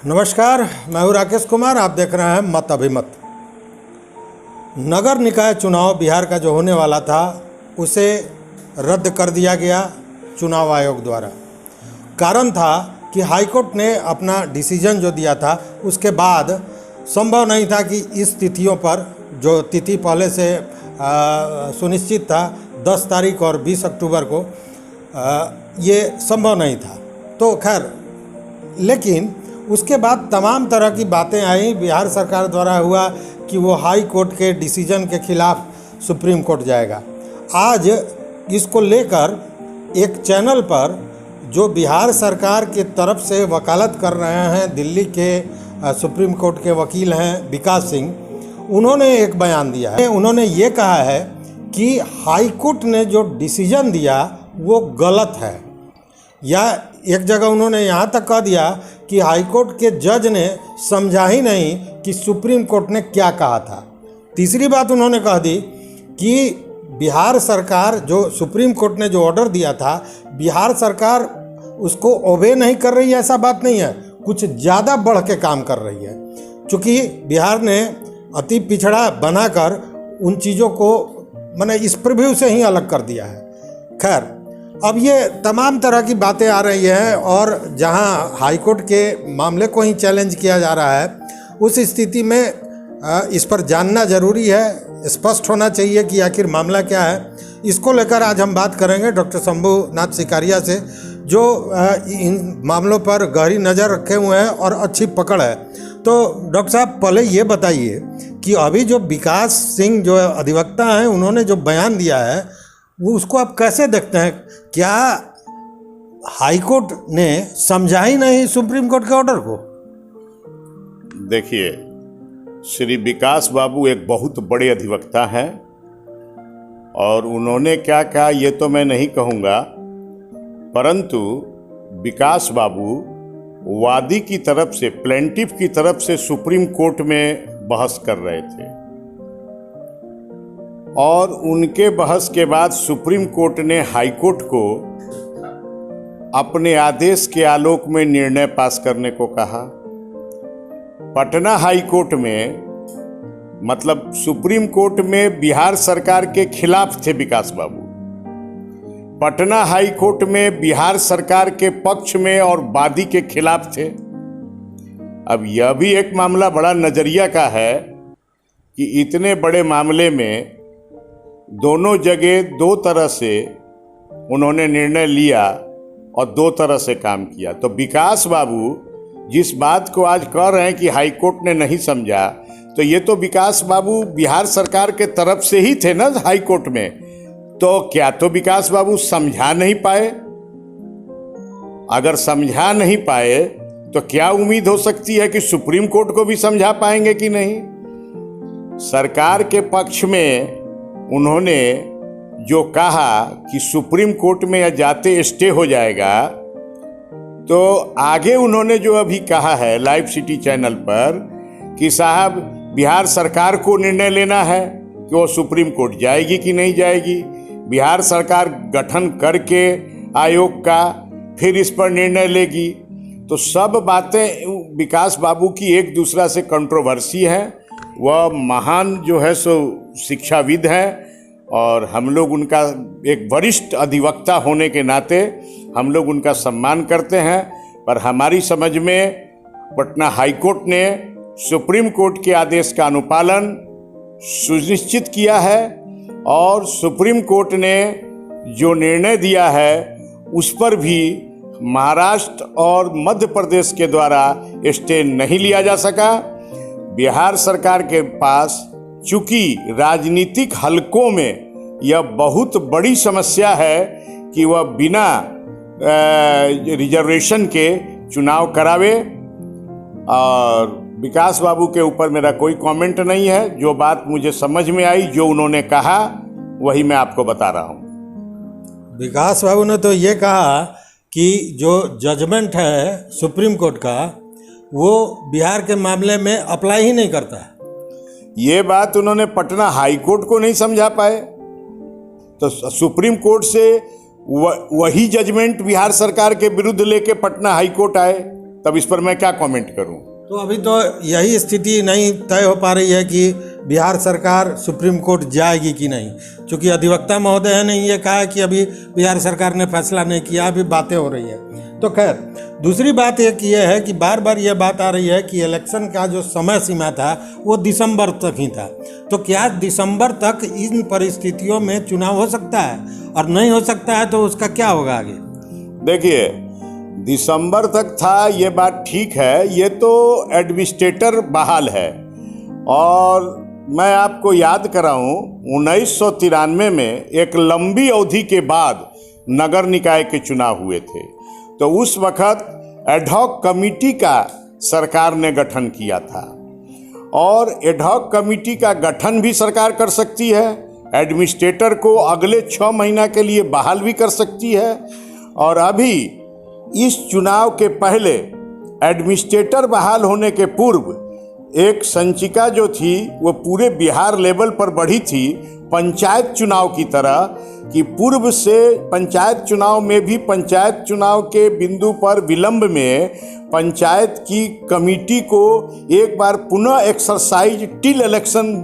नमस्कार, मैं हूं राकेश कुमार। आप देख रहे हैं मत अभिमत। नगर निकाय चुनाव बिहार का जो होने वाला था उसे रद्द कर दिया गया चुनाव आयोग द्वारा। कारण था कि हाईकोर्ट ने अपना डिसीजन जो दिया था उसके बाद संभव नहीं था कि इस तिथियों पर, जो तिथि पहले से सुनिश्चित था 10 तारीख और 20 अक्टूबर को, ये संभव नहीं था। तो खैर, लेकिन उसके बाद तमाम तरह की बातें आई। बिहार सरकार द्वारा हुआ कि वो हाई कोर्ट के डिसीजन के खिलाफ सुप्रीम कोर्ट जाएगा। आज इसको लेकर एक चैनल पर जो बिहार सरकार की तरफ से वकालत कर रहे हैं, दिल्ली के सुप्रीम कोर्ट के वकील हैं विकास सिंह, उन्होंने एक बयान दिया है। उन्होंने ये कहा है कि हाई कोर्ट ने जो डिसीजन दिया वो गलत है, या एक जगह उन्होंने यहाँ तक कह दिया कि हाईकोर्ट के जज ने समझा ही नहीं कि सुप्रीम कोर्ट ने क्या कहा था। तीसरी बात उन्होंने कह दी कि बिहार सरकार, जो सुप्रीम कोर्ट ने जो ऑर्डर दिया था, बिहार सरकार उसको ओबे नहीं कर रही है, ऐसा बात नहीं है, कुछ ज़्यादा बढ़ के काम कर रही है। चूँकि बिहार ने अति पिछड़ा बनाकर उन चीज़ों को मैंने इस प्रीव्यू से ही अलग कर दिया है। खैर, अब ये तमाम तरह की बातें आ रही हैं और जहां हाईकोर्ट के मामले को ही चैलेंज किया जा रहा है, उस स्थिति में इस पर जानना ज़रूरी है, स्पष्ट होना चाहिए कि आखिर मामला क्या है। इसको लेकर आज हम बात करेंगे डॉक्टर शंभुनाथ सिकारिया से, जो इन मामलों पर गहरी नज़र रखे हुए हैं और अच्छी पकड़ है। तो डॉक्टर साहब, पहले ये बताइए कि अभी जो विकास सिंह जो अधिवक्ता हैं, उन्होंने जो बयान दिया है वो उसको आप कैसे देखते हैं? क्या हाईकोर्ट ने समझा ही नहीं सुप्रीम कोर्ट के ऑर्डर को? देखिए, श्री विकास बाबू एक बहुत बड़े अधिवक्ता हैं और उन्होंने क्या कहा ये तो मैं नहीं कहूँगा, परंतु विकास बाबू वादी की तरफ से, प्लेंटिफ की तरफ से सुप्रीम कोर्ट में बहस कर रहे थे और उनके बहस के बाद सुप्रीम कोर्ट ने हाई कोर्ट को अपने आदेश के आलोक में निर्णय पास करने को कहा। पटना हाई कोर्ट में, मतलब सुप्रीम कोर्ट में बिहार सरकार के खिलाफ थे विकास बाबू, पटना हाई कोर्ट में बिहार सरकार के पक्ष में और वादी के खिलाफ थे। अब यह भी एक मामला बड़ा नजरिया का है कि इतने बड़े मामले में दोनों जगह दो तरह से उन्होंने निर्णय लिया और दो तरह से काम किया। तो विकास बाबू जिस बात को आज कह रहे हैं कि हाई कोर्ट ने नहीं समझा, तो ये तो विकास बाबू बिहार सरकार के तरफ से ही थे ना हाई कोर्ट में, तो क्या तो विकास बाबू समझा नहीं पाए? अगर समझा नहीं पाए तो क्या उम्मीद हो सकती है कि सुप्रीम कोर्ट को भी समझा पाएंगे कि नहीं? सरकार के पक्ष में उन्होंने जो कहा कि सुप्रीम कोर्ट में यह जाते स्टे हो जाएगा, तो आगे उन्होंने जो अभी कहा है लाइव सिटी चैनल पर कि साहब बिहार सरकार को निर्णय लेना है कि वो सुप्रीम कोर्ट जाएगी कि नहीं जाएगी। बिहार सरकार गठन करके आयोग का फिर इस पर निर्णय लेगी। तो सब बातें विकास बाबू की एक दूसरा से कंट्रोवर्सी है। वह महान जो है सो शिक्षाविद हैं और हम लोग उनका एक वरिष्ठ अधिवक्ता होने के नाते हम लोग उनका सम्मान करते हैं। पर हमारी समझ में पटना हाई कोर्ट ने सुप्रीम कोर्ट के आदेश का अनुपालन सुनिश्चित किया है और सुप्रीम कोर्ट ने जो निर्णय दिया है उस पर भी महाराष्ट्र और मध्य प्रदेश के द्वारा स्टे नहीं लिया जा सका। बिहार सरकार के पास चूंकि राजनीतिक हलकों में यह बहुत बड़ी समस्या है कि वह बिना रिजर्वेशन के चुनाव करावे, और विकास बाबू के ऊपर मेरा कोई कमेंट नहीं है। जो बात मुझे समझ में आई, जो उन्होंने कहा, वही मैं आपको बता रहा हूँ। विकास बाबू ने तो ये कहा कि जो जजमेंट है सुप्रीम कोर्ट का, वो बिहार के मामले में अप्लाई ही नहीं करता है। ये बात उन्होंने पटना हाई कोर्ट को नहीं समझा पाए, तो सुप्रीम कोर्ट से वही जजमेंट बिहार सरकार के विरुद्ध लेके पटना हाई कोर्ट आए तब इस पर मैं क्या कमेंट करूं। तो अभी तो यही स्थिति नहीं तय हो पा रही है कि बिहार सरकार सुप्रीम कोर्ट जाएगी कि नहीं, क्योंकि अधिवक्ता महोदय ने ये कहा कि अभी बिहार सरकार ने फैसला नहीं किया, अभी बातें हो रही है। तो खैर, दूसरी बात एक ये है कि बार बार ये बात आ रही है कि इलेक्शन का जो समय सीमा था वो दिसंबर तक ही था। तो क्या दिसंबर तक इन परिस्थितियों में चुनाव हो सकता है, और नहीं हो सकता है तो उसका क्या होगा आगे? देखिए, दिसंबर तक था ये बात ठीक है, ये तो एडमिनिस्ट्रेटर बहाल है। और मैं आपको याद कराऊं, 1993 में एक लंबी अवधि के बाद नगर निकाय के चुनाव हुए थे। तो उस वक्त एडहॉक कमेटी का सरकार ने गठन किया था, और एडहॉक कमेटी का गठन भी सरकार कर सकती है, एडमिनिस्ट्रेटर को अगले 6 महीना के लिए बहाल भी कर सकती है। और अभी इस चुनाव के पहले एडमिनिस्ट्रेटर बहाल होने के पूर्व एक संचिका जो थी वो पूरे बिहार लेवल पर बढ़ी थी, पंचायत चुनाव की तरह, कि पूर्व से पंचायत चुनाव में भी पंचायत चुनाव के बिंदु पर विलंब में पंचायत की कमेटी को एक बार पुनः एक्सरसाइज टिल इलेक्शन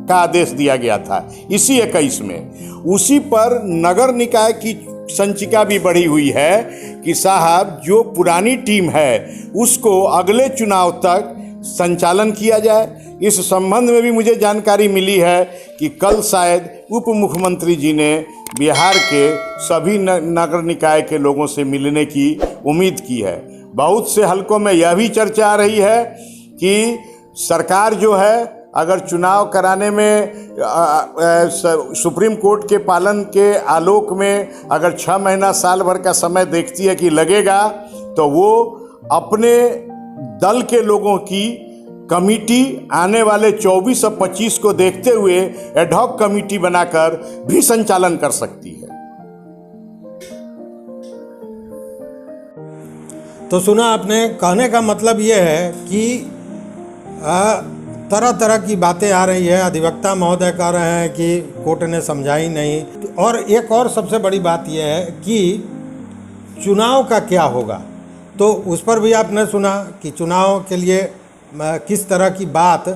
का आदेश दिया गया था इसी 21 में। उसी पर नगर निकाय की संचिका भी बढ़ी हुई है कि साहब जो पुरानी टीम है उसको अगले चुनाव तक संचालन किया जाए। इस संबंध में भी मुझे जानकारी मिली है कि कल शायद उप मुख्यमंत्री जी ने बिहार के सभी नगर निकाय के लोगों से मिलने की उम्मीद की है। बहुत से हलकों में यह भी चर्चा आ रही है कि सरकार जो है अगर चुनाव कराने में सुप्रीम कोर्ट के पालन के आलोक में अगर 6 महीना साल भर का समय देखती है कि लगेगा, तो वो अपने दल के लोगों की कमेटी आने वाले 24 और 25 को देखते हुए एडहॉक कमेटी बनाकर भी संचालन कर सकती है। तो सुना आपने, कहने का मतलब ये है कि तरह तरह की बातें आ रही है। अधिवक्ता महोदय कह रहे हैं कि कोर्ट ने समझाई नहीं, और एक और सबसे बड़ी बात यह है कि चुनाव का क्या होगा, तो उस पर भी आपने सुना कि चुनाव के लिए किस तरह की बात,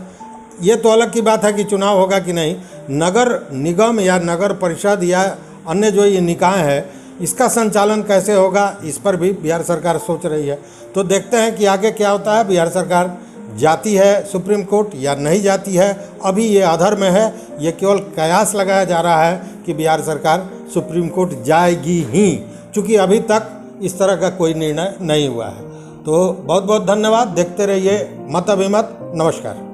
ये तो अलग की बात है कि चुनाव होगा कि नहीं, नगर निगम या नगर परिषद या अन्य जो ये निकाय है इसका संचालन कैसे होगा, इस पर भी बिहार सरकार सोच रही है। तो देखते हैं कि आगे क्या होता है। बिहार सरकार जाती है सुप्रीम कोर्ट या नहीं जाती है, अभी ये अधर में है। ये केवल कयास लगाया जा रहा है कि बिहार सरकार सुप्रीम कोर्ट जाएगी ही, चूँकि अभी तक इस तरह का कोई निर्णय नहीं हुआ है। तो बहुत बहुत धन्यवाद, देखते रहिए मत अभिमत। नमस्कार।